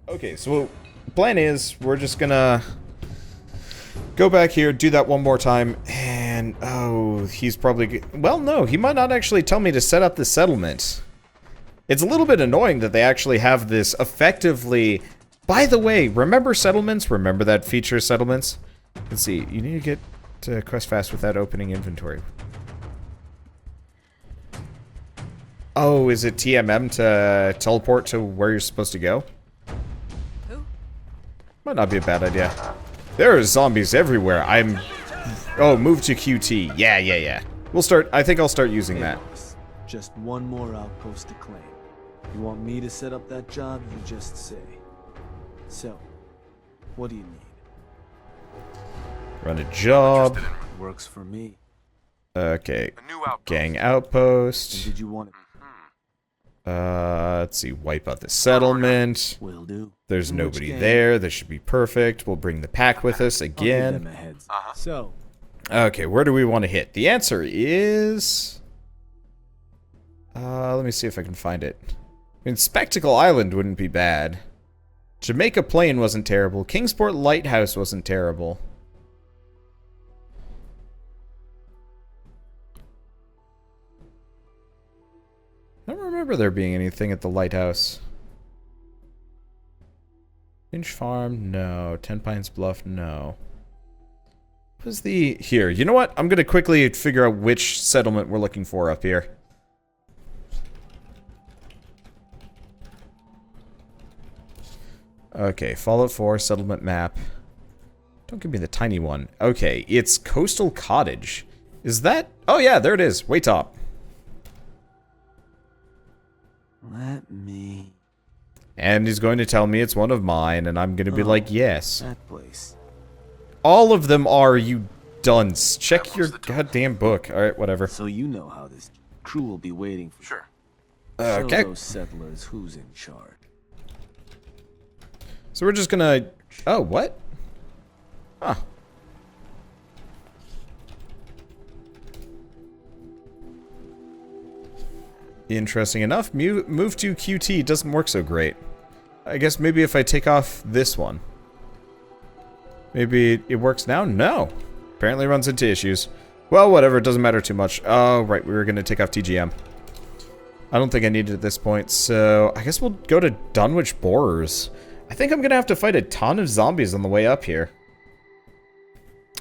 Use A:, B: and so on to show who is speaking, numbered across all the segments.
A: Okay, so plan is we're just gonna go back here, do that one more time, and oh, he's probably well, no, he might not actually tell me to set up the settlement. It's a little bit annoying that they actually have this effectively. By the way, remember settlements? Remember that feature settlements? Let's see, you need to get to quest fast without opening inventory. Oh, is it TMM to teleport to where you're supposed to go?
B: Who?
A: Might not be a bad idea. There are zombies everywhere. Oh, move to QT. Yeah. We'll start. I think I'll start using that.
C: Just one more outpost to claim. You want me to set up that job? You just say. So, what do you need?
A: Run a job.
C: Works for me.
A: Okay.
D: A new outpost.
A: Gang outpost.
C: And did you want it?
A: Let's see. Wipe out the settlement.
C: Will do.
A: There's nobody there. This should be perfect. We'll bring the pack with us again.
C: So.
A: Okay, where do we want to hit? The answer is... let me see if I can find it. I mean, Spectacle Island wouldn't be bad. Jamaica Plain wasn't terrible. Kingsport Lighthouse wasn't terrible. I don't remember there being anything at the lighthouse. Finch Farm, no. Ten Pines Bluff, no. What was the... Here, you know what? I'm gonna quickly figure out which settlement we're looking for up here. Okay, Fallout 4 settlement map. Don't give me the tiny one. Okay, it's Coastal Cottage. Is that... Oh yeah, there it is. Way top.
C: Let me...
A: And he's going to tell me it's one of mine, and I'm going to be like, yes.
C: That place.
A: All of them are, you dunce. Check your goddamn book. Alright, whatever.
C: So you know how this crew will be waiting for.
D: Sure.
A: Okay.
C: Show those settlers who's in charge.
A: So we're just gonna... Oh, what? Huh. Interesting enough, move to QT doesn't work so great. I guess maybe if I take off this one. Maybe it works now? No. Apparently runs into issues. Well, whatever, it doesn't matter too much. Oh, right, we were gonna take off TGM. I don't think I need it at this point, so I guess we'll go to Dunwich Borers. I think I'm gonna have to fight a ton of zombies on the way up here.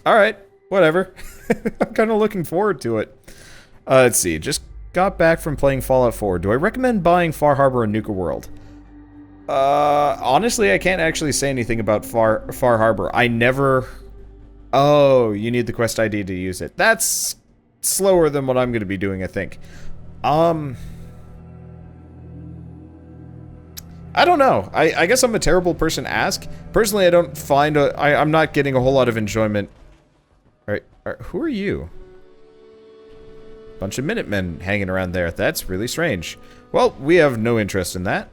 A: Alright, whatever. I'm kinda looking forward to it. Let's see, just got back from playing Fallout 4. Do I recommend buying Far Harbor and Nuka-World? Honestly, I can't actually say anything about Far Harbor. I never... Oh, you need the quest ID to use it. That's slower than what I'm gonna be doing, I think. I don't know. I guess I'm a terrible person to ask. Personally, I don't find... I'm not getting a whole lot of enjoyment. Alright, who are you? Bunch of Minutemen hanging around there. That's really strange. Well, we have no interest in that.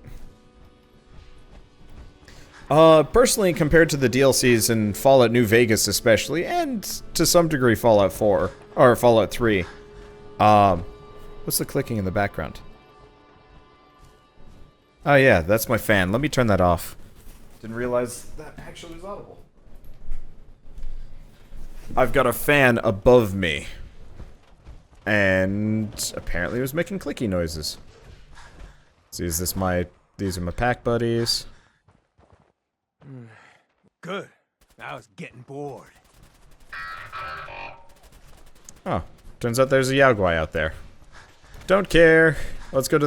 A: Personally, compared to the DLCs in Fallout New Vegas especially, and to some degree Fallout 4, or Fallout 3, what's the clicking in the background? Oh yeah, that's my fan. Let me turn that off. Didn't realize that actually was audible. I've got a fan above me. And apparently it was making clicky noises. See, is this my... These are my pack buddies.
E: Good. I was getting bored.
A: Oh, turns out there's a Yaogwai out there. Don't care. Let's go to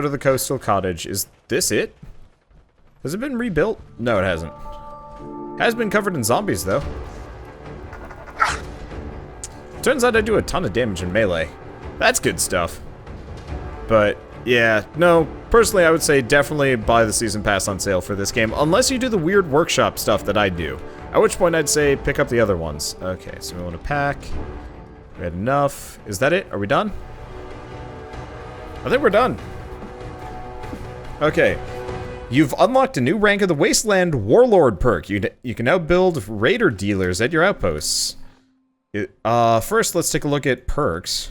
A: the coastal cottage. Is this it? Has it been rebuilt? No, it hasn't. Has been covered in zombies though. Turns out I do a ton of damage in melee. That's good stuff. But yeah, no, personally I would say definitely buy the season pass on sale for this game, unless you do the weird workshop stuff that I do. At which point I'd say pick up the other ones. Okay, so we want to pack. We had enough. Is that it? Are we done? I think we're done. Okay. You've unlocked a new rank of the Wasteland Warlord perk. You can now build raider dealers at your outposts. First, let's take a look at perks.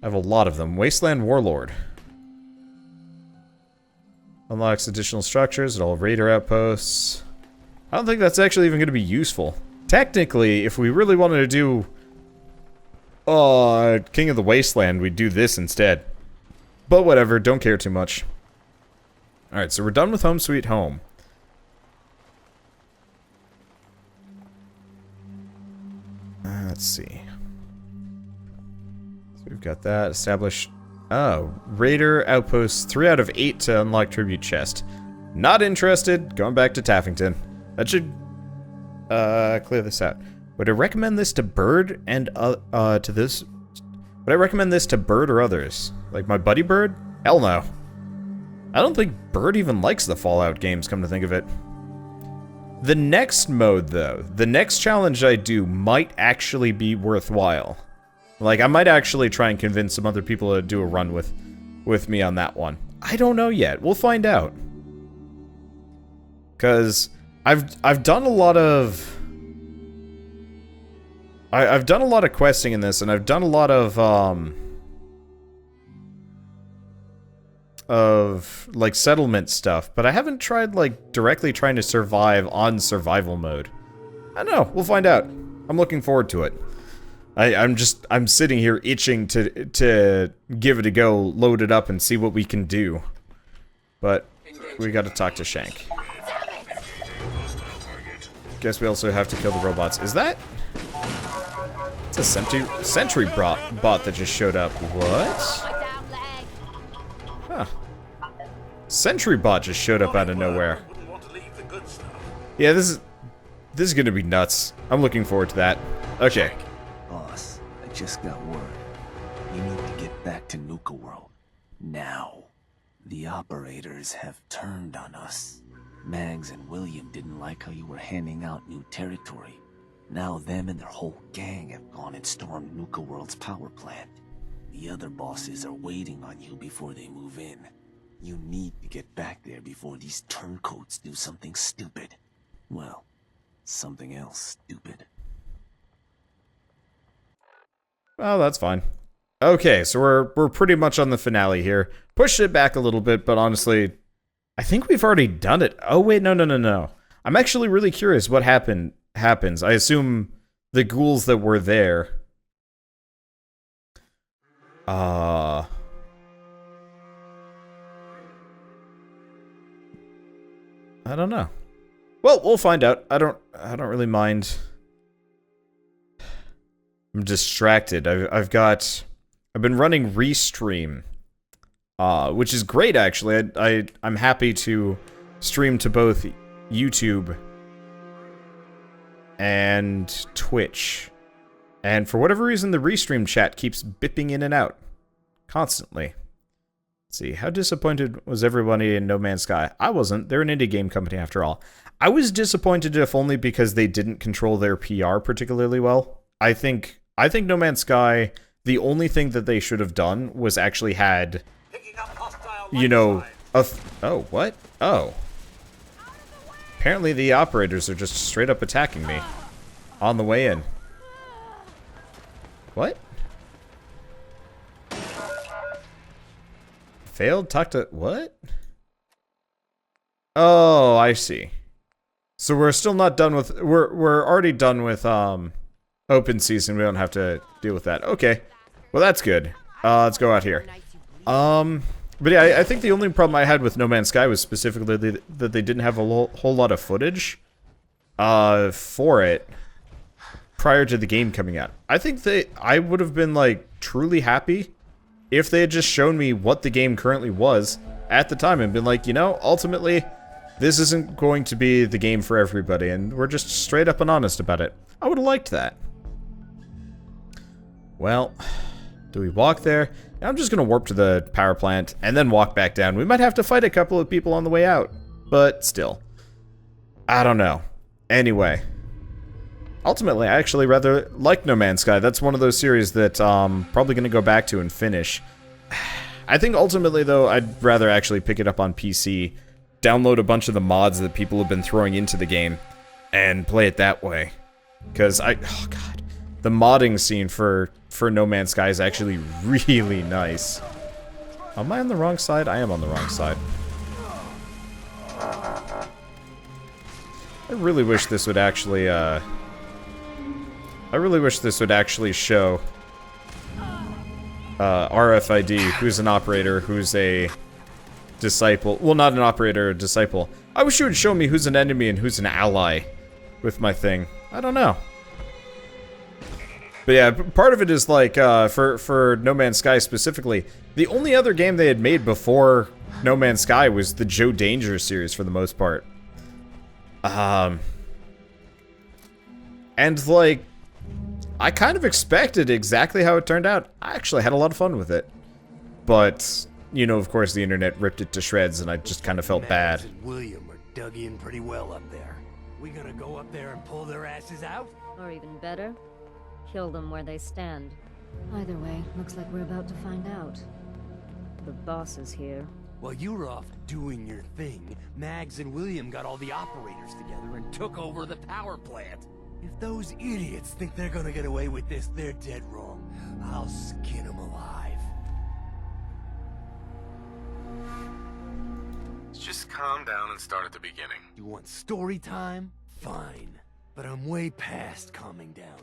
A: I have a lot of them. Wasteland Warlord. Unlocks additional structures at all raider outposts. I don't think that's actually even going to be useful. Technically, if we really wanted to do King of the Wasteland, we'd do this instead. But whatever, don't care too much. Alright, so we're done with Home Sweet Home. Let's see. So we've got that established. Oh, Raider Outpost 3 out of 8 to unlock Tribute Chest. Not interested. Going back to Taffington. That should clear this out. Would I recommend this to Bird and to this? Would I recommend this to Bird or others? Like my buddy Bird? Hell no. I don't think Bird even likes the Fallout games, come to think of it. The next mode, though, the next challenge I do might actually be worthwhile. Like, I might actually try and convince some other people to do a run with me on that one. I don't know yet. We'll find out. Because I've done a lot of... I've done a lot of questing in this, and I've done a lot of like settlement stuff, but I haven't tried like directly trying to survive on survival mode. I don't know, we'll find out. I'm looking forward to it. I'm sitting here itching to give it a go, load it up and see what we can do. But we gotta talk to Shank. Guess we also have to kill the robots. Is that? It's a sentry bot that just showed up. What? Huh. Sentry bot just showed up out of nowhere. Yeah, this is gonna be nuts. I'm looking forward to that. Okay.
C: Boss, I just got word. You need to get back to Nuka-World. Now. The operators have turned on us. Mags and William didn't like how you were handing out new territory. Now them and their whole gang have gone and stormed Nuka-World's power plant. The other bosses are waiting on you before they move in. You need to get back there before these turncoats do something stupid. Well, something else stupid.
A: Well, that's fine. Okay, so we're pretty much on the finale here. Pushed it back a little bit, but honestly, I think we've already done it. Oh wait, no. I'm actually really curious what happens. I assume the ghouls that were there. I don't know. Well, we'll find out. I don't really mind. I'm distracted. I've been running Restream, which is great actually. I'm happy to stream to both YouTube and Twitch. And for whatever reason, the Restream chat keeps bipping in and out. Constantly. Let's see, how disappointed was everybody in No Man's Sky? I wasn't. They're an indie game company after all. I was disappointed if only because they didn't control their PR particularly well. I think No Man's Sky, the only thing that they should have done was actually had, you know, oh, what? Oh. Apparently the operators are just straight up attacking me on the way in. What? Failed? Talk to... what? Oh, I see. So we're still not done with... We're already done with, open season. We don't have to deal with that. Okay. Well, that's good. Let's go out here. But yeah, I think the only problem I had with No Man's Sky was specifically that they didn't have a whole lot of footage for it prior to the game coming out. I think I would have been like truly happy if they had just shown me what the game currently was at the time and been like, you know, ultimately this isn't going to be the game for everybody and we're just straight up and honest about it. I would have liked that. Well, do we walk there? I'm just gonna warp to the power plant and then walk back down. We might have to fight a couple of people on the way out, but still. I don't know. Anyway. Ultimately, I actually rather like No Man's Sky. That's one of those series that I'm probably gonna go back to and finish. I think ultimately, though, I'd rather actually pick it up on PC, download a bunch of the mods that people have been throwing into the game, and play it that way. Because oh god. The modding scene for No Man's Sky is actually really nice. Am I on the wrong side? I am on the wrong side. I really wish this would actually, I really wish this would actually show RFID, who's an operator, who's a disciple. Well, not an operator, a disciple. I wish you would show me who's an enemy and who's an ally with my thing. I don't know. But yeah, part of it is like, for No Man's Sky specifically, the only other game they had made before No Man's Sky was the Joe Danger series for the most part. And like, I kind of expected exactly how it turned out. I actually had a lot of fun with it. But, you know, of course the internet ripped it to shreds and I just kind of felt bad.
E: Mags and William are dug in pretty well up there. We gonna go up there and pull their asses out?
B: Or even better, kill them where they stand. Either way, looks like we're about to find out. The boss is here.
E: While you were off doing your thing, Mags and William got all the operators together and took over the power plant. If those idiots think they're gonna get away with this, they're dead wrong. I'll skin them alive.
D: Let's just calm down and start at the beginning.
E: You want story time? Fine. But I'm way past calming down.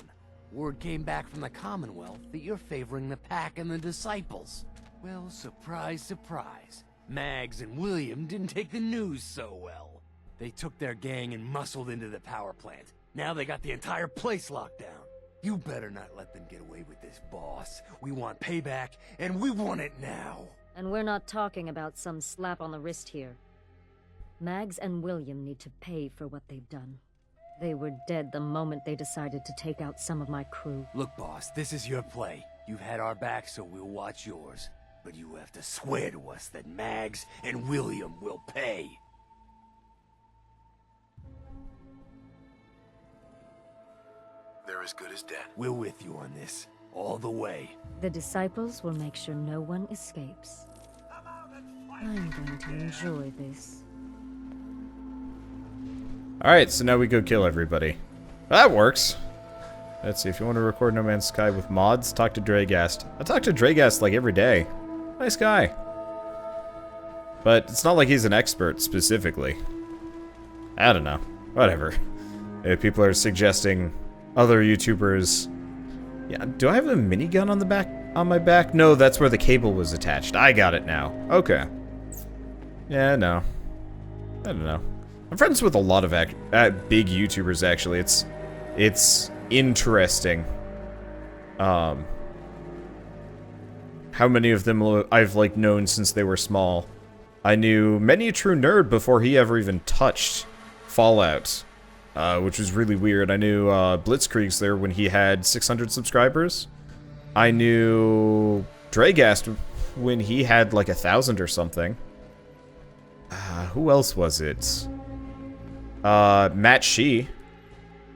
E: Word came back from the Commonwealth that you're favoring the Pack and the Disciples. Well, surprise, surprise. Mags and William didn't take the news so well. They took their gang and muscled into the power plant. Now they got the entire place locked down. You better not let them get away with this, boss. We want payback, and we want it now.
B: And we're not talking about some slap on the wrist here. Mags and William need to pay for what they've done. They were dead the moment they decided to take out some of my crew.
E: Look, boss, this is your play. You've had our back, so we'll watch yours. But you have to swear to us that Mags and William will pay.
D: They're as good as dead.
E: We're with you on this, all the way.
B: The Disciples will make sure no one escapes. I'm going to enjoy this.
A: Alright, so now we go kill everybody. That works. Let's see, if you want to record No Man's Sky with mods, talk to Dragast. I talk to Dragast like every day. Nice guy. But it's not like he's an expert specifically. I don't know. Whatever. If people are suggesting other YouTubers. Yeah, do I have a minigun on the back on my back? No, that's where the cable was attached. I got it now. Okay. Yeah, no. I don't know. I'm friends with a lot of big YouTubers actually. It's interesting. How many of them I've like known since they were small. I knew Many a True Nerd before he ever even touched Fallout. Which was really weird. I knew Blitzkrieg's there when he had 600 subscribers. I knew Dragast when he had like 1,000 or something. Who else was it? Matt Shee.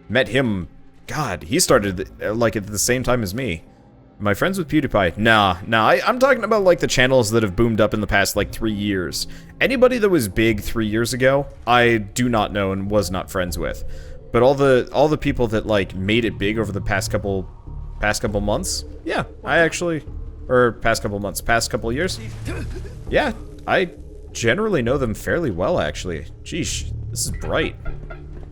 A: Met him. God, he started like at the same time as me. Am I friends with PewDiePie? Nah. I'm talking about like the channels that have boomed up in the past like 3 years. Anybody that was big 3 years ago, I do not know and was not friends with. But all the people that like made it big over the past couple months, yeah, I actually, or past couple years, yeah, I generally know them fairly well actually. Geesh, this is bright.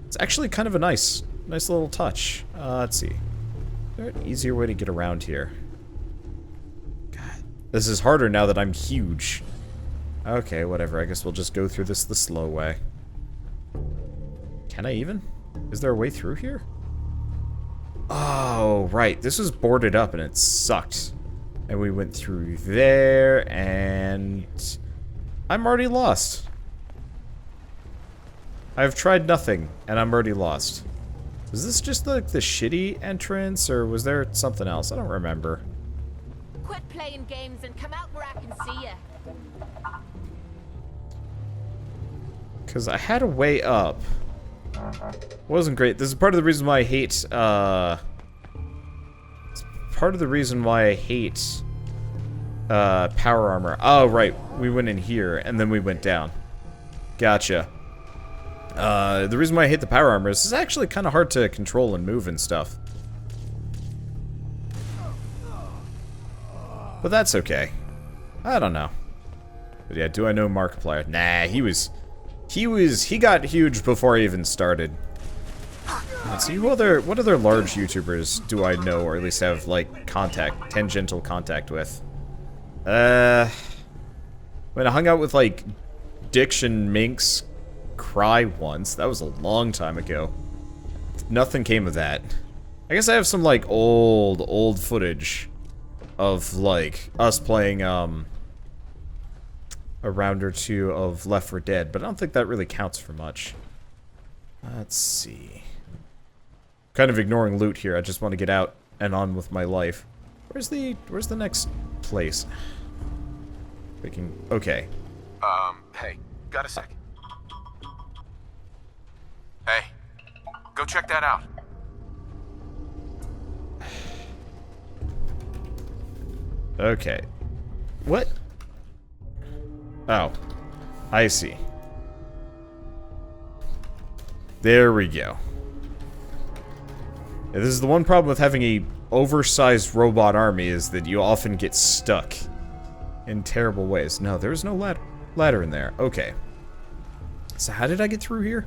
A: It's actually kind of a nice little touch. Let's see. Is there an easier way to get around here? God, this is harder now that I'm huge. Okay, whatever. I guess we'll just go through this the slow way. Can I even? Is there a way through here? Oh, right. This was boarded up and it sucked. And we went through there and I'm already lost. I've tried nothing and I'm already lost. Was this just like the shitty entrance, or was there something else? I don't remember.
F: Quit playing games and come out where I can see you.
A: Because I had a way up. Wasn't great. This is part of the reason why I hate, part of the reason why I hate, power armor. Oh, right. We went in here, and then we went down. Gotcha. The reason why I hate the power armor is it's actually kind of hard to control and move and stuff. But that's okay. I don't know. But yeah, do I know Markiplier? Nah, he got huge before I even started. Let's see, what other large YouTubers do I know, or at least have, like, tangential contact with? When I hung out with, like, Diction Minx Cry once. That was a long time ago. Nothing came of that. I guess I have some, like, old footage of, like, us playing, a round or two of Left 4 Dead, but I don't think that really counts for much. Let's see. Kind of ignoring loot here. I just want to get out and on with my life. Where's the next place? Okay.
D: Hey, got a sec? Hey, go check that out.
A: Okay. What? Oh. I see. There we go. Yeah, this is the one problem with having a oversized robot army, is that you often get stuck in terrible ways. No, there's no ladder in there. Okay. So how did I get through here?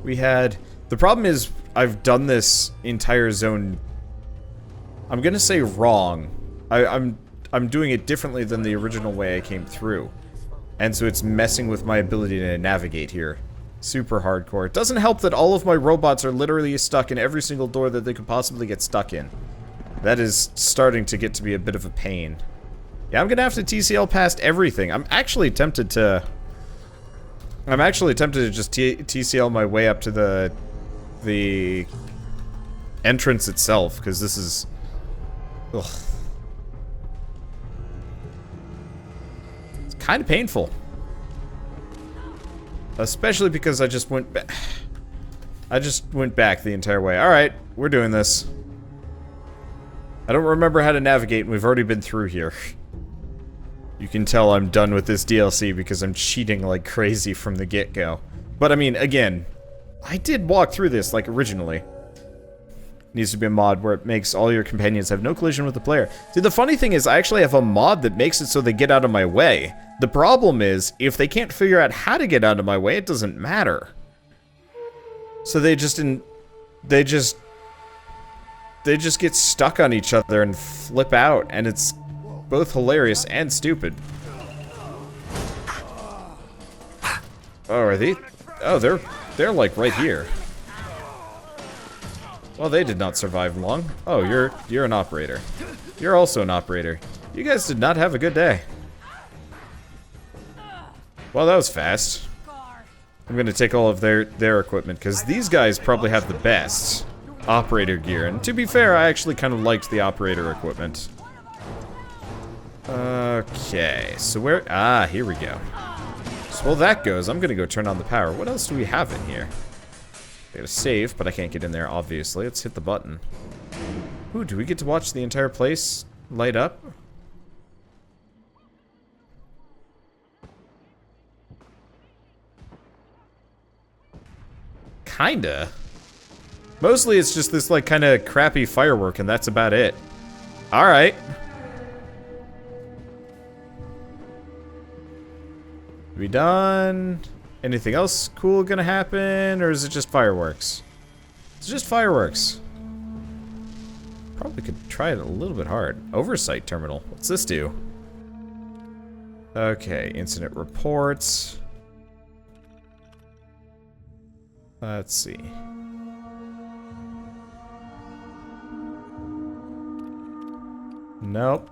A: We had... The problem is, I've done this entire zone... I'm gonna say wrong. I'm doing it differently than the original way I came through. And so it's messing with my ability to navigate here. Super hardcore. It doesn't help that all of my robots are literally stuck in every single door that they could possibly get stuck in. That is starting to get to be a bit of a pain. Yeah, I'm gonna have to TCL past everything. I'm actually tempted to just TCL my way up to the entrance itself, because this is... Ugh. It's kind of painful. Especially because I just went back. I just went back the entire way. Alright, we're doing this. I don't remember how to navigate, and we've already been through here. You can tell I'm done with this DLC because I'm cheating like crazy from the get-go. But I mean, again, I did walk through this like originally. Needs to be a mod where it makes all your companions have no collision with the player. See, the funny thing is, I actually have a mod that makes it so they get out of my way. The problem is, if they can't figure out how to get out of my way, it doesn't matter. So they just get stuck on each other and flip out, and it's both hilarious and stupid. Oh, are they? Oh, they're like right here. Well, they did not survive long. Oh, you're an operator. You're also an operator. You guys did not have a good day. Well, that was fast. I'm gonna take all of their equipment, because these guys probably have the best operator gear. And to be fair, I actually kind of liked the operator equipment. Okay, so where... Ah, here we go. So while that goes, I'm gonna go turn on the power. What else do we have in here? I gotta save, but I can't get in there, obviously. Let's hit the button. Ooh, do we get to watch the entire place light up? Kinda. Mostly it's just this, like, kind of crappy firework, and that's about it. Alright. We done? Anything else cool gonna happen, or is it just fireworks? It's just fireworks. Probably could try it a little bit hard. Oversight terminal. What's this do? Okay, incident reports. Let's see. Nope.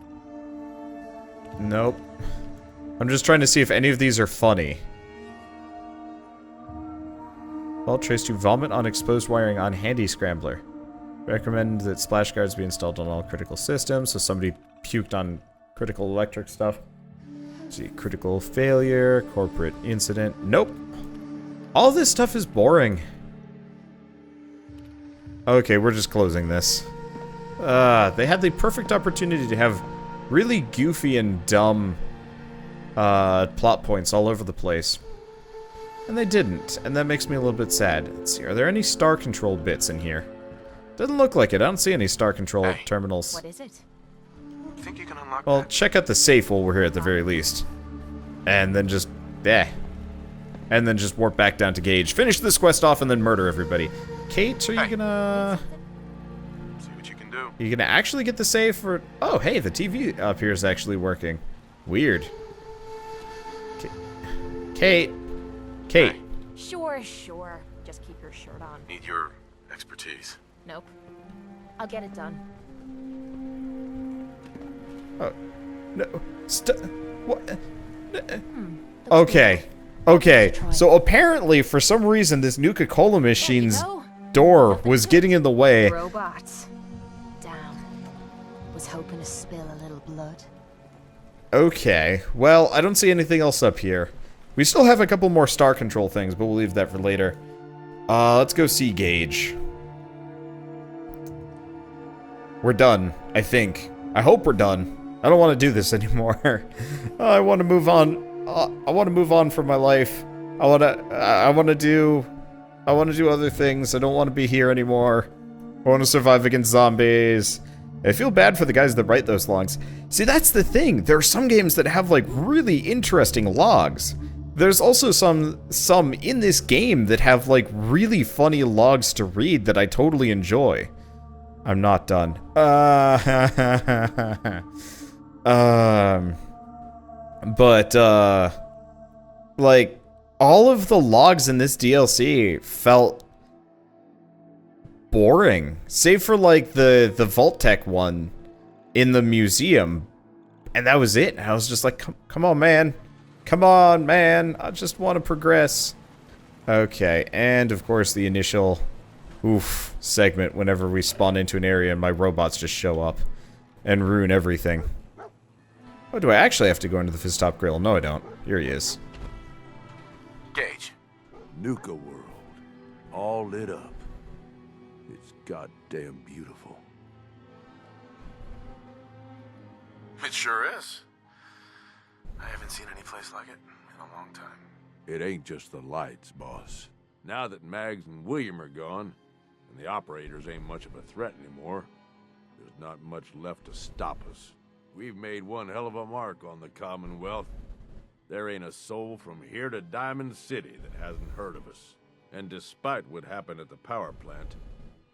A: Nope. I'm just trying to see if any of these are funny. Well, trace to vomit on exposed wiring on handy scrambler. Recommend that splash guards be installed on all critical systems, so somebody puked on critical electric stuff. Let's see, critical failure, corporate incident. Nope. All this stuff is boring. Okay, we're just closing this. They had the perfect opportunity to have really goofy and dumb plot points all over the place. And they didn't, and that makes me a little bit sad. Let's see, are there any star control bits in here? Doesn't look like it. I don't see any star control terminals.
F: What is it?
D: Think you can unlock
A: Well,
D: that?
A: check out the safe while we're here at the very least. And then just... and then just warp back down to Gage. Finish this quest off and then murder everybody. Kate, are you
D: Hey.
A: gonna...
D: See what you can do.
A: Are you gonna actually get the save for... Oh, hey, the TV up here is actually working. Weird. Kate. Kate.
D: Hey.
F: Sure, sure. Just keep your shirt on.
D: Need your expertise.
F: Nope. I'll get it done.
A: Oh, no. What? Okay. Okay. So apparently, for some reason, this Nuka-Cola machine's door was getting in the way.
F: Robots. Damn. Was hoping to spill a little blood.
A: Okay. Well, I don't see anything else up here. We still have a couple more star control things, but we'll leave that for later. Let's go see Gage. We're done, I think. I hope we're done. I don't want to do this anymore. I want to move on. I want to move on from my life. I want to do other things. I don't want to be here anymore. I want to survive against zombies. I feel bad for the guys that write those logs. See, that's the thing. There are some games that have like really interesting logs. There's also some in this game that have like really funny logs to read that I totally enjoy. I'm not done. Like, all of the logs in this DLC felt boring. Save for, like, the Vault Tech one in the museum. And that was it. I was just like, come on, man. Come on, man. I just want to progress. Okay, and of course the initial... Oof, segment whenever we spawn into an area and my robots just show up and ruin everything. Oh, do I actually have to go into the Fizz Top Grill? No, I don't. Here he is.
D: Gage.
G: Nuka-World. All lit up. It's goddamn beautiful.
D: It sure is. I haven't seen any place like it in a long time.
G: It ain't just the lights, boss. Now that Mags and William are gone, and the operators ain't much of a threat anymore, there's not much left to stop us. We've made one hell of a mark on the Commonwealth. There ain't a soul from here to Diamond City that hasn't heard of us. And despite what happened at the power plant,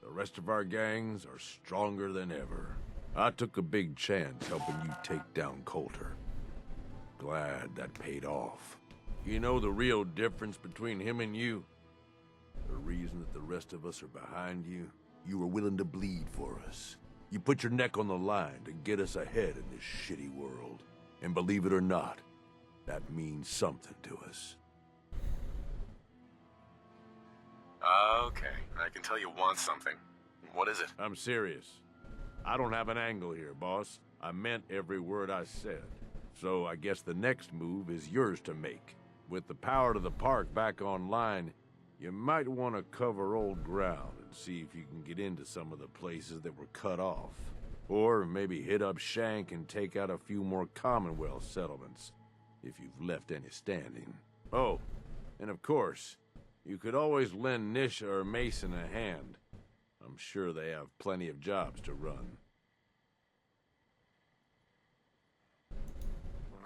G: the rest of our gangs are stronger than ever. I took a big chance helping you take down Coulter. Glad that paid off. You know the real difference between him and you? The reason that the rest of us are behind you? You were willing to bleed for us. You put your neck on the line to get us ahead in this shitty world. And believe it or not, that means something to us.
D: Okay, I can tell you want something. What is it?
G: I'm serious. I don't have an angle here, boss. I meant every word I said. So I guess the next move is yours to make. With the power to the park back online, you might want to cover old ground and see if you can get into some of the places that were cut off. Or maybe hit up Shank and take out a few more Commonwealth settlements, if you've left any standing. Oh, and of course, you could always lend Nisha or Mason a hand. I'm sure they have plenty of jobs to run.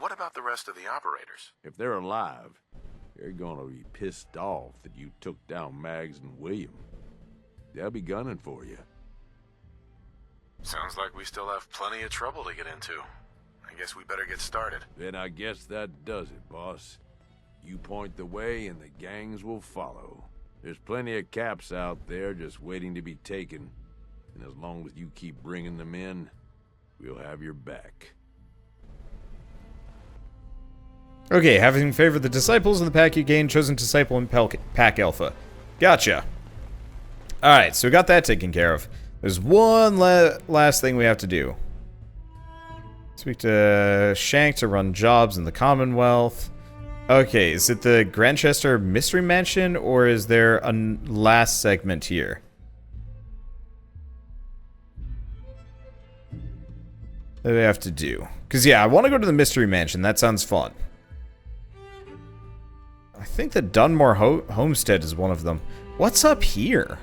D: What about the rest of the operators?
G: If they're alive, they're gonna be pissed off that you took down Mags and William. They'll be gunning for you.
D: Sounds like we still have plenty of trouble to get into. I guess we better get started.
G: Then I guess that does it, boss. You point the way and the gangs will follow. There's plenty of caps out there just waiting to be taken. And as long as you keep bringing them in, we'll have your back.
A: Okay, having favored the disciples in the pack, you gain chosen disciple in pack alpha. Gotcha. Alright, so we got that taken care of. There's one last thing we have to do. Speak to Shank to run jobs in the Commonwealth. Okay, is it the Grantchester Mystery Mansion, or is there a last segment here? That we have to do. Because, yeah, I want to go to the Mystery Mansion. That sounds fun. I think the Dunmore Homestead is one of them. What's up here?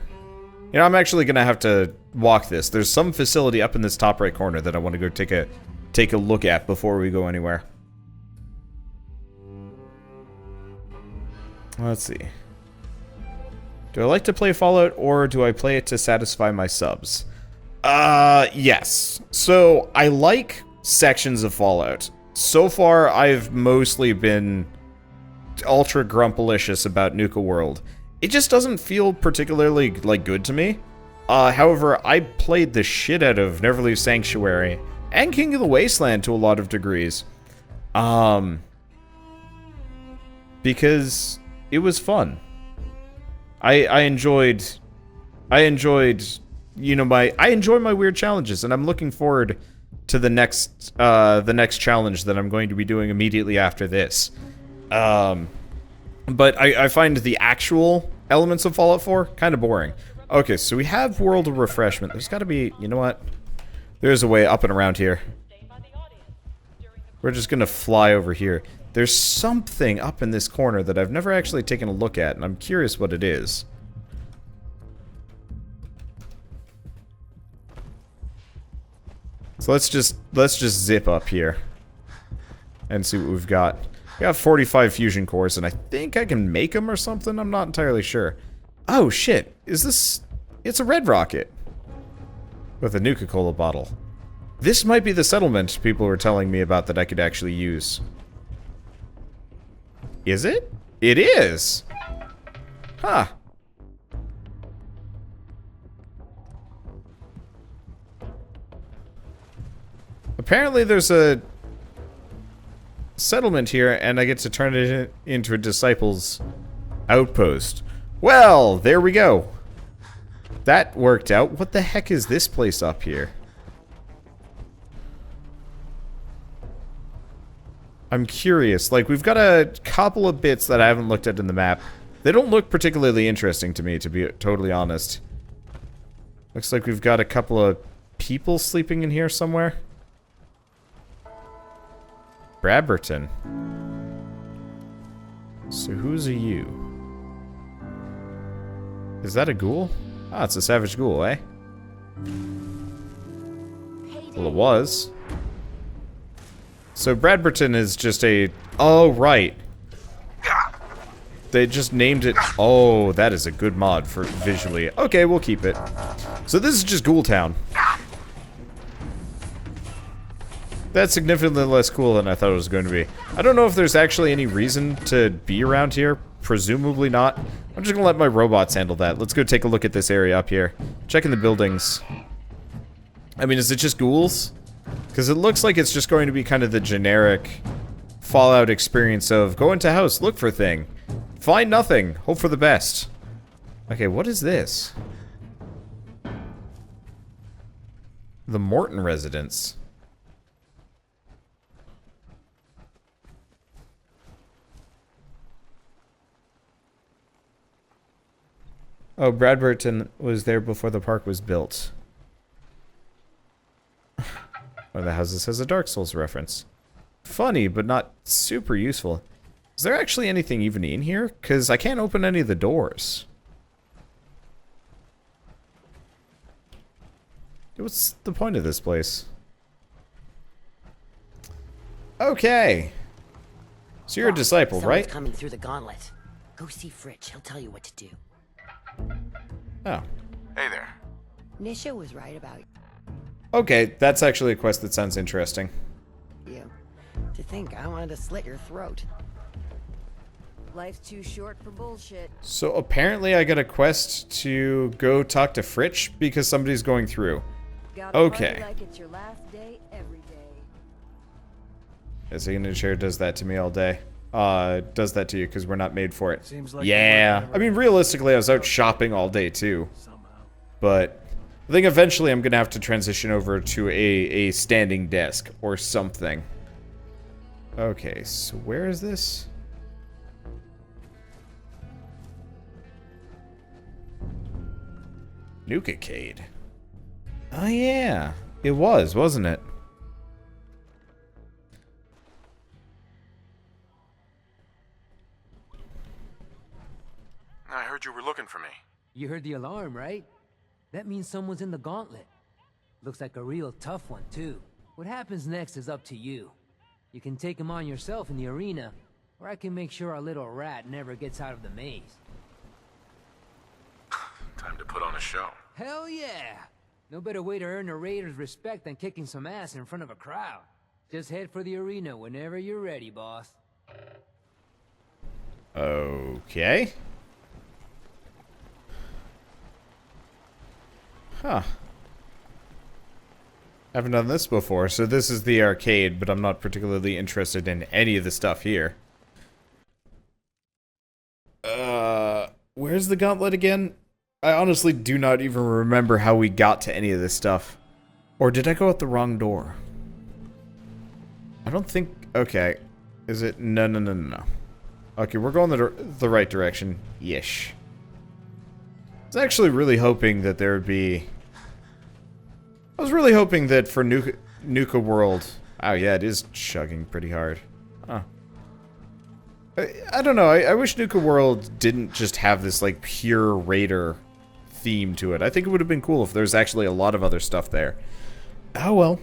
A: You know, I'm actually going to have to walk this. There's some facility up in this top right corner that I want to go take a look at before we go anywhere. Let's see. Do I like to play Fallout, or do I play it to satisfy my subs? Yes. So, I like sections of Fallout. So far, I've mostly been ultra grumpalicious about Nuka-World. It just doesn't feel particularly, like, good to me. However, I played the shit out of Neverleaf Sanctuary and King of the Wasteland to a lot of degrees. Because it was fun. I enjoyed, you know, I enjoy my weird challenges, and I'm looking forward to the next challenge that I'm going to be doing immediately after this. But I find the actual elements of Fallout 4 kind of boring. Okay, so we have World of Refreshment. There's got to be, you know what? There's a way up and around here. We're just gonna fly over here. There's something up in this corner that I've never actually taken a look at, and I'm curious what it is. So let's just zip up here and see what we've got. We got 45 fusion cores, and I think I can make them or something. I'm not entirely sure. Oh shit! Is this? It's a red rocket with a Nuka-Cola bottle. This might be the settlement people were telling me about that I could actually use. Is it? It is! Huh. Apparently there's a settlement here, and I get to turn it into a disciples' outpost. Well, there we go. That worked out. What the heck is this place up here? I'm curious. Like, we've got a couple of bits that I haven't looked at in the map. They don't look particularly interesting to me, to be totally honest. Looks like we've got a couple of people sleeping in here somewhere. Bradberton. So who's a you? Is that a ghoul? Ah, it's a savage ghoul, eh? Well, it was. So Bradberton is just a... Oh, right. They just named it... Oh, that is a good mod for visually. Okay, we'll keep it. So this is just Ghoul Town. That's significantly less cool than I thought it was going to be. I don't know if there's actually any reason to be around here. Presumably not. I'm just gonna let my robots handle that. Let's go take a look at this area up here. Checking the buildings. I mean, is it just ghouls? Because it looks like it's just going to be kind of the generic Fallout experience of go into house, look for thing, find nothing, hope for the best. Okay, what is this? The Morton residence. Oh, Bradberton was there before the park was built. One of the houses has a Dark Souls reference. Funny, but not super useful. Is there actually anything even in here? Because I can't open any of the doors. What's the point of this place? Okay. So you're a disciple, right?
H: Coming through the gauntlet. Go see Fritch. He'll tell you what to do.
A: Oh.
D: Hey there.
H: Nisha was right about
A: Okay, that's actually a quest that sounds interesting.
H: you. To think I wanted to slit your throat.
B: Life's too short for bullshit.
A: So apparently I got a quest to go talk to Fritch because somebody's going through. Okay.
B: Like it's your last day every day.
A: A signature does that to me all day. Does that to you because we're not made for it.
E: Seems like
A: yeah. I mean, realistically, I was out shopping all day too. But I think eventually I'm gonna have to transition over to a standing desk or something. Okay, so where is this? Nuka-Cade. Oh yeah, it was, wasn't it?
D: I heard you were looking for me.
E: You heard the alarm, right? That means someone's in the gauntlet. Looks like a real tough one, too. What happens next is up to you. You can take him on yourself in the arena,
I: or I can make sure our little rat never gets out of the maze.
D: Time to put on a show.
I: Hell yeah! No better way to earn a raider's respect than kicking some ass in front of a crowd. Just head for the arena whenever you're ready, boss.
A: Okay. Huh. Haven't done this before, so this is the arcade, but I'm not particularly interested in any of the stuff here. Where's the gauntlet again? I honestly do not even remember how we got to any of this stuff. Or did I go out the wrong door? I don't think... Okay. Is it... No, no, no, no, no. Okay, we're going the right direction. Yesh. I was actually really hoping that there would be... I was really hoping that for Nuka-World... Oh, yeah, it is chugging pretty hard. Huh. I don't know. I wish Nuka-World didn't just have this, like, pure raider theme to it. I think it would have been cool if there's actually a lot of other stuff there. Oh, well.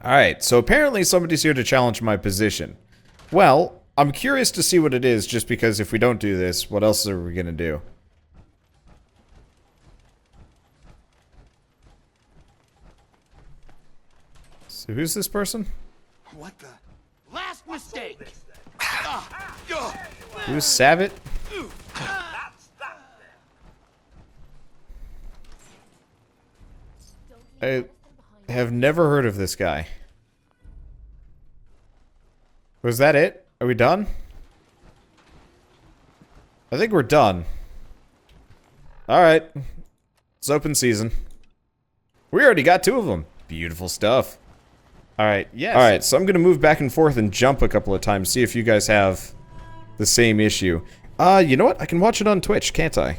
A: Alright, so apparently somebody's here to challenge my position. Well, I'm curious to see what it is, just because if we don't do this, what else are we gonna do? So who's this person?
E: What the? Last mistake!
A: Who's Sabat? I have never heard of this guy. Was that it? Are we done? I think we're done. Alright. It's open season. We already got 2 of them. Beautiful stuff. Alright, yes. Alright, so I'm gonna move back and forth and jump a couple of times, see if you guys have the same issue. You know what? I can watch it on Twitch, can't I?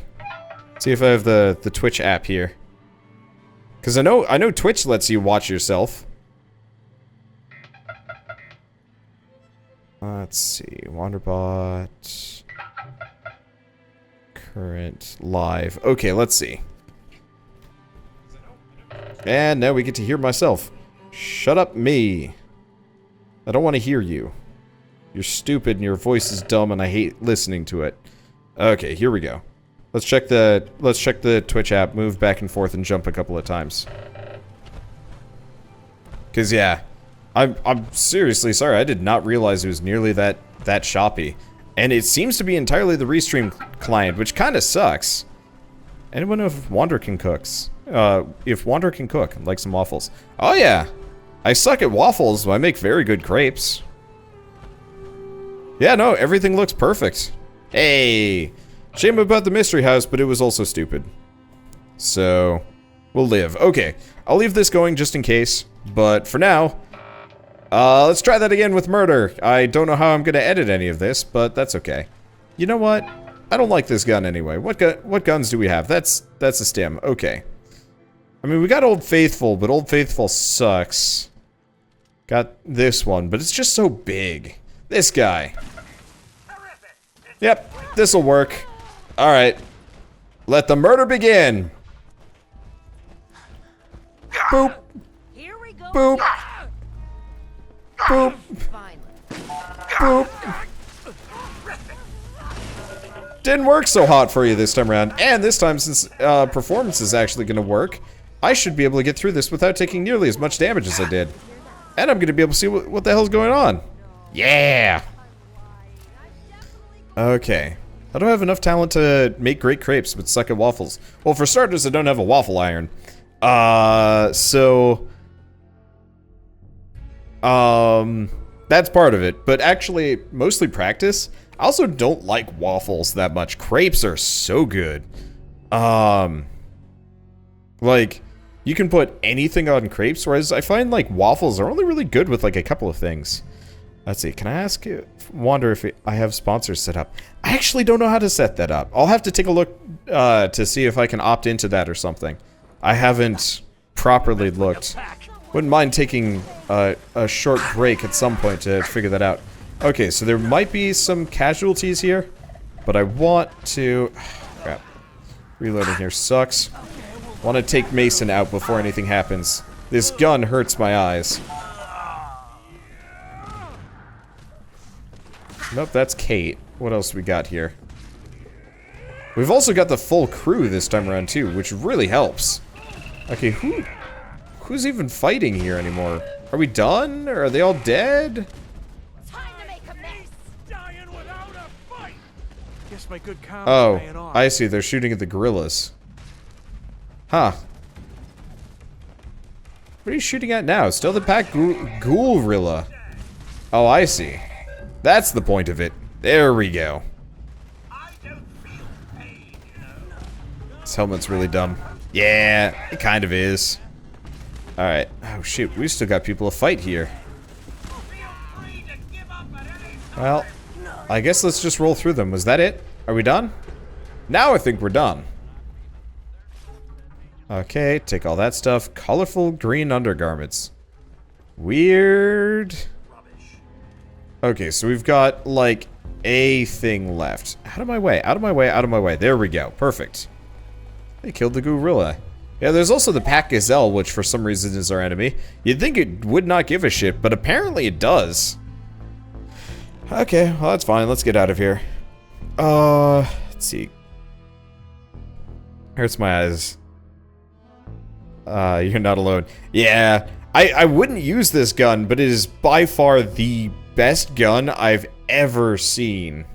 A: See if I have the Twitch app here. Because I know Twitch lets you watch yourself. Let's see. Wanderbot. Current live. Okay, let's see. And now we get to hear myself. Shut up, me. I don't want to hear you. You're stupid and your voice is dumb and I hate listening to it. Okay, here we go. Let's check the Twitch app, move back and forth and jump a couple of times. Cause yeah, I'm seriously sorry, I did not realize it was nearly that choppy. And it seems to be entirely the Restream client, which kinda sucks. Anyone know if Wander can cooks? If Wander can cook, I'd like some waffles. Oh yeah! I suck at waffles, but I make very good crepes. Yeah, no, everything looks perfect. Hey! Shame about the mystery house, but it was also stupid. So, we'll live. Okay, I'll leave this going just in case, but for now, let's try that again with murder. I don't know how I'm gonna edit any of this, but that's okay. You know what? I don't like this gun anyway. What guns do we have? That's a stim. Okay. I mean, we got Old Faithful, but Old Faithful sucks. Got this one, but it's just so big. This guy. Yep, this'll work. Alright. Let the murder begin. Boop.
B: Here we go.
A: Boop. Boop. Boop. Didn't work so hot for you this time around. And this time, since performance is actually going to work, I should be able to get through this without taking nearly as much damage as I did. And I'm going to be able to see what the hell's going on. Yeah! Okay. I don't have enough talent to make great crepes, but suck at waffles. Well, for starters, I don't have a waffle iron. That's part of it. But actually, mostly practice. I also don't like waffles that much. Crepes are so good. Like, you can put anything on crepes, whereas I find, like, waffles are only really good with, like, a couple of things. Let's see, can I ask you, wonder if I have sponsors set up? I actually don't know how to set that up. I'll have to take a look, to see if I can opt into that or something. I haven't properly looked. Wouldn't mind taking a short break at some point to figure that out. Okay, so there might be some casualties here, but I want to... Crap. Reloading here sucks. Want to take Mason out before anything happens. This gun hurts my eyes. Nope, that's Kate. What else we got here? We've also got the full crew this time around too, which really helps. Okay, who's even fighting here anymore? Are we done? Or are they all dead?
F: Time to make a mess.
D: Dying without a fight. Guess my good karma's paying
A: Oh,
D: off.
A: I see. They're shooting at the gorillas. Huh. What are you shooting at now? Still the pack ghoul-rilla. Oh, I see. That's the point of it. There we go. This helmet's really dumb. Yeah, it kind of is. Alright. Oh, shoot. We still got people to fight here. Well, I guess let's just roll through them. Was that it? Are we done? Now I think we're done. Okay, take all that stuff. Colorful green undergarments. Weird. Okay, so we've got, like, a thing left. Out of my way, out of my way, out of my way. There we go. Perfect. They killed the gorilla. Yeah, there's also the pack gazelle, which for some reason is our enemy. You'd think it would not give a shit, but apparently it does. Okay, well that's fine. Let's get out of here. Let's see. Hurts my eyes. You're not alone. Yeah, I wouldn't use this gun, but it is by far the best gun I've ever seen.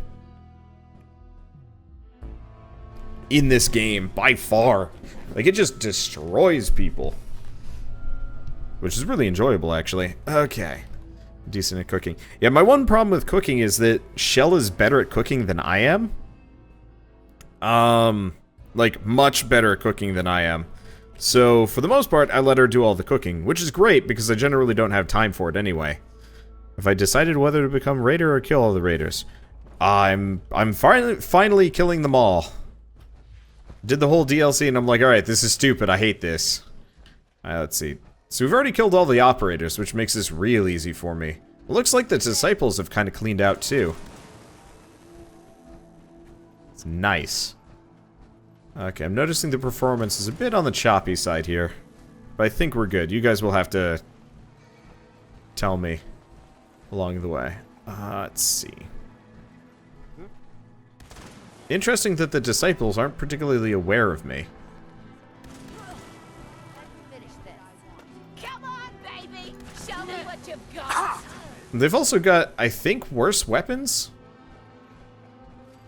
A: In this game, by far. Like, it just destroys people. Which is really enjoyable, actually. Okay. Decent at cooking. Yeah, my one problem with cooking is that Shell is better at cooking than I am. Like, much better at cooking than I am. So, for the most part, I let her do all the cooking, which is great, because I generally don't have time for it anyway. If I decided whether to become raider or kill all the raiders, I'm finally killing them all. Did the whole DLC and I'm like, alright, this is stupid, I hate this. Alright, let's see. So we've already killed all the operators, which makes this real easy for me. It looks like the disciples have kind of cleaned out too. It's nice. Okay, I'm noticing the performance is a bit on the choppy side here. But I think we're good. You guys will have to tell me along the way. Let's see. Interesting that the disciples aren't particularly aware of me.
F: Finish this. Come on, baby. Show me what you've got.
A: They've also got, I think, worse weapons?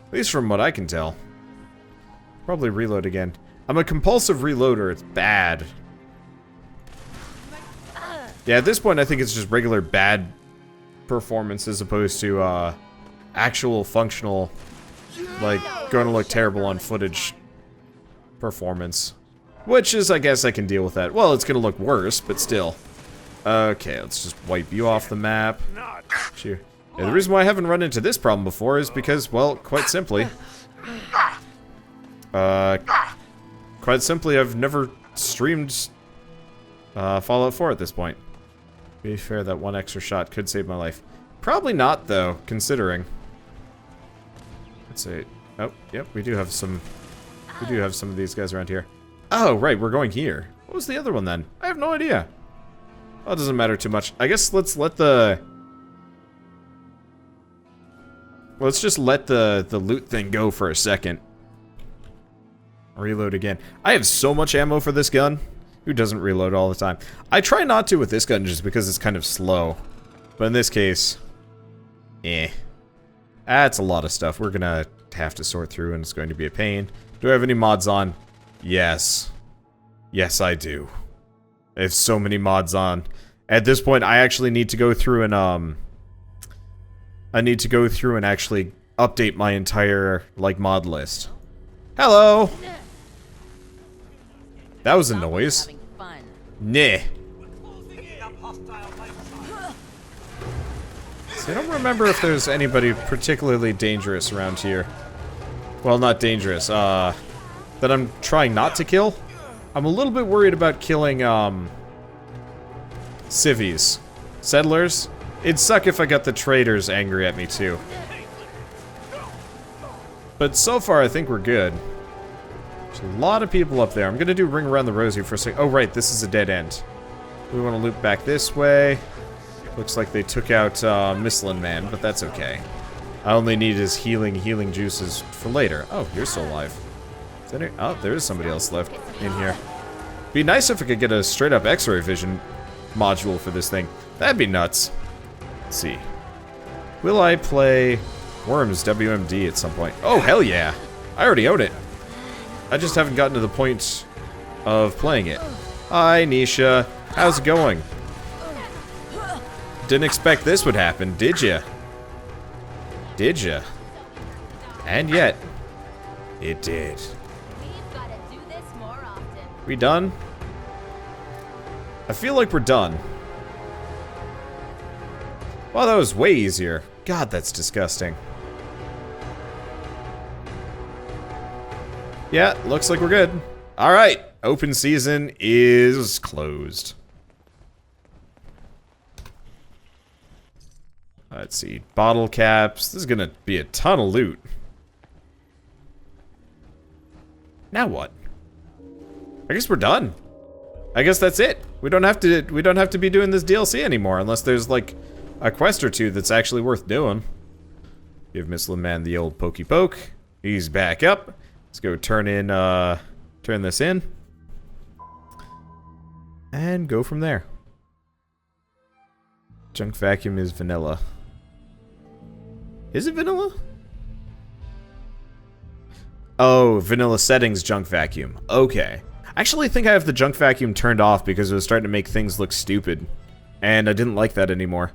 A: At least from what I can tell. Probably reload again. I'm a compulsive reloader, it's bad. Yeah, at this point I think it's just regular bad performance as opposed to, actual functional, like, going to look terrible on footage performance. Which is, I guess I can deal with that. Well, it's going to look worse, but still. Okay, let's just wipe you off the map. Sure. Yeah, the reason why I haven't run into this problem before is because, well, quite simply, I've never streamed Fallout 4 at this point. To be fair, that one extra shot could save my life. Probably not, though, considering. Let's see. Oh, yep, we do have some of these guys around here. Oh, right, we're going here. What was the other one then? I have no idea. Well, it doesn't matter too much. I guess let's just let the loot thing go for a second. Reload again. I have so much ammo for this gun. Who doesn't reload all the time? I try not to with this gun just because it's kind of slow. But in this case, that's a lot of stuff. We're gonna have to sort through and it's going to be a pain. Do I have any mods on? Yes. Yes, I do. I have so many mods on. At this point, I actually need to go through and, actually update my entire, like, mod list. Hello! That was a noise. Nah. See, I don't remember if there's anybody particularly dangerous around here. Well, not dangerous, that I'm trying not to kill. I'm a little bit worried about killing, civvies. Settlers. It'd suck if I got the traders angry at me, too. But so far, I think we're good. There's a lot of people up there. I'm gonna do ring around the rosy for a second. Oh, right, this is a dead end. We want to loop back this way. Looks like they took out, Misslin Man, but that's okay. I only need his healing juices for later. Oh, you're still alive. Is that oh, there is somebody else left in here. Be nice if I could get a straight up X-ray vision module for this thing. That'd be nuts. Let's see. Will I play Worms WMD at some point? Oh, hell yeah. I already own it. I just haven't gotten to the point of playing it. Hi, Nisha. How's it going? Didn't expect this would happen, did ya? Did ya? And yet, it did. We done? I feel like we're done. Wow, that was way easier. God, that's disgusting. Yeah, looks like we're good. Alright, open season is closed. Let's see, bottle caps. This is gonna be a ton of loot. Now what? I guess we're done. I guess that's it. We don't have to be doing this DLC anymore unless there's like a quest or two that's actually worth doing. Give Missile Man the old pokey poke. He's back up. Let's go turn this in. And go from there. Junk vacuum is vanilla. Is it vanilla? Oh, vanilla settings junk vacuum. Okay. I actually think I have the junk vacuum turned off because it was starting to make things look stupid. And I didn't like that anymore.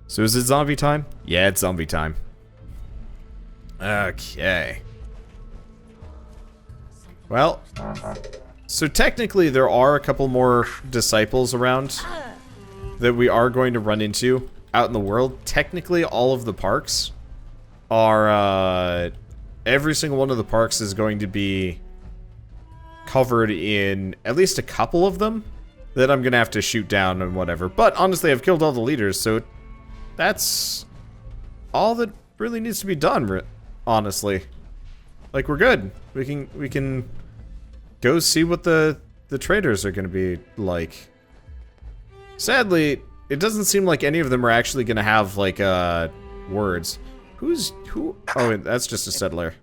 A: So is it zombie time? Yeah, it's zombie time. Okay. Well, so technically there are a couple more disciples around that we are going to run into out in the world. Technically all of the parks are, every single one of the parks is going to be covered in at least a couple of them that I'm gonna have to shoot down and whatever. But honestly, I've killed all the leaders, so that's all that really needs to be done, honestly. Like, we're good. We can go see what the traders are gonna be like. Sadly, it doesn't seem like any of them are actually gonna have, like, words. Who? Oh, that's just a settler.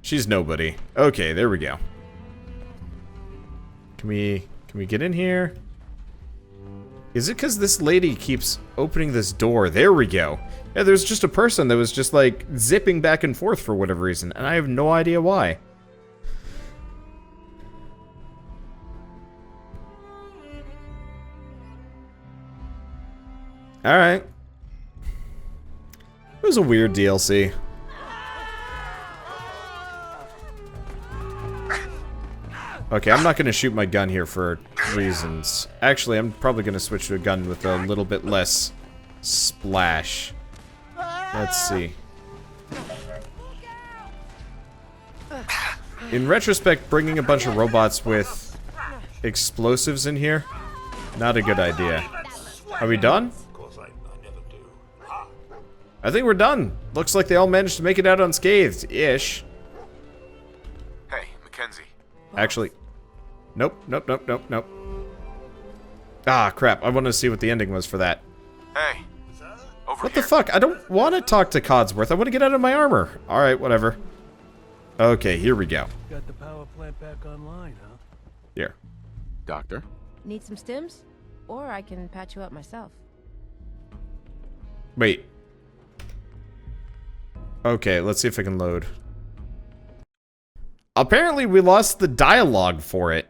A: She's nobody. Okay, there we go. Can we get in here? Is it because this lady keeps opening this door? There we go. Yeah, there's just a person that was just, like, zipping back and forth for whatever reason, and I have no idea why. Alright. It was a weird DLC. Okay, I'm not going to shoot my gun here for reasons. Actually, I'm probably going to switch to a gun with a little bit less splash. Let's see. In retrospect, bringing a bunch of robots with explosives in here, not a good idea. Are we done? I think we're done. Looks like they all managed to make it out unscathed-ish.
D: Hey, Mackenzie.
A: Actually, nope. Ah, crap. I want to see what the ending was for that.
D: Hey, over
A: What
D: here.
A: the fuck? I don't want to talk to Codsworth. I want to get out of my armor. Alright, whatever. Okay, here we go.
E: Got the power plant back online, huh?
A: Here.
D: Doctor?
F: Need some stims? Or I can patch you up myself.
A: Wait. Okay, let's see if I can load. Apparently, we lost the dialogue for it.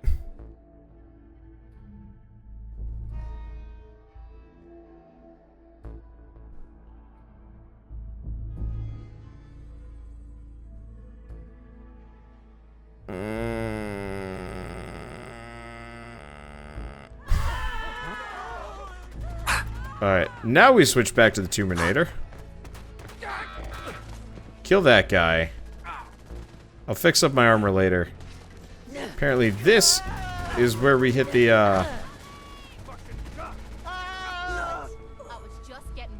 A: Alright, now we switch back to the Terminator. Kill that guy. I'll fix up my armor later. Apparently this is where we hit the,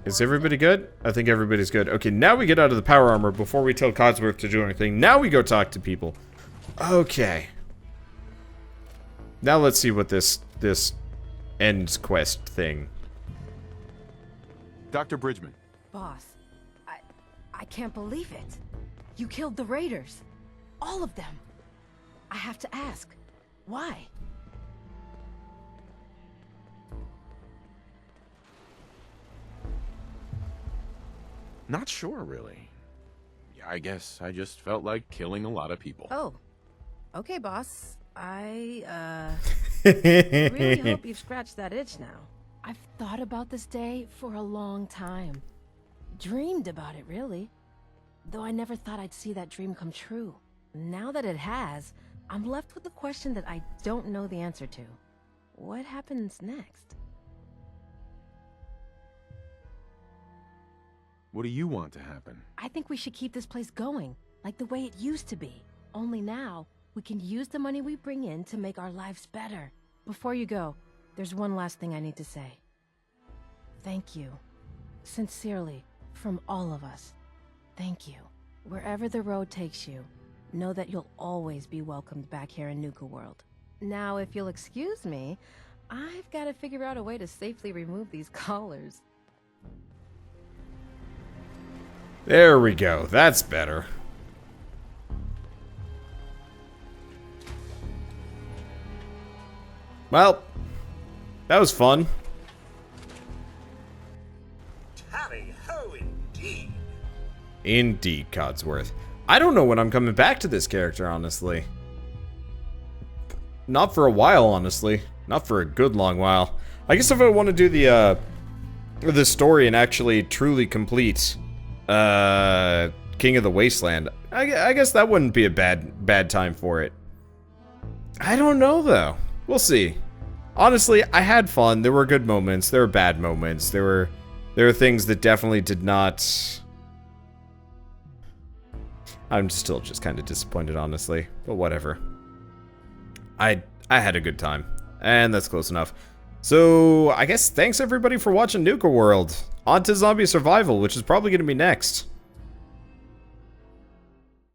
A: Is everybody good? I think everybody's good. Okay, now we get out of the power armor before we tell Codsworth to do anything. Now we go talk to people. Okay. Now let's see what this ends quest thing.
D: Dr. Bridgman.
F: Boss,
J: I can't believe it. You killed the raiders. All of them. I have to ask, why?
D: Not sure, really. I guess I just felt like killing a lot of people.
J: Oh. Okay, boss. I really hope you've scratched that itch now. I've thought about this day for a long time. Dreamed about it, really. Though I never thought I'd see that dream come true. Now that it has, I'm left with a question that I don't know the answer to. What happens next?
D: What do you want to happen?
J: I think we should keep this place going, like the way it used to be. Only now, we can use the money we bring in to make our lives better. Before you go, there's one last thing I need to say. Thank you. Sincerely, from all of us. Thank you. Wherever the road takes you, know that you'll always be welcomed back here in Nuka-World. Now, if you'll excuse me, I've got to figure out a way to safely remove these collars.
A: There we go. That's better. Well, that was fun.
K: Tally-ho indeed.
A: Indeed, Codsworth. I don't know when I'm coming back to this character, honestly. Not for a while, honestly. Not for a good long while. I guess if I want to do the story and actually truly complete King of the Wasteland, I guess that wouldn't be a bad time for it. I don't know, though. We'll see. Honestly, I had fun. There were good moments. There were bad moments. There were things that definitely did not... I'm still just kind of disappointed, honestly. But whatever. I had a good time. And that's close enough. So, I guess thanks everybody for watching Nuka-World. On to zombie survival, which is probably going to be next.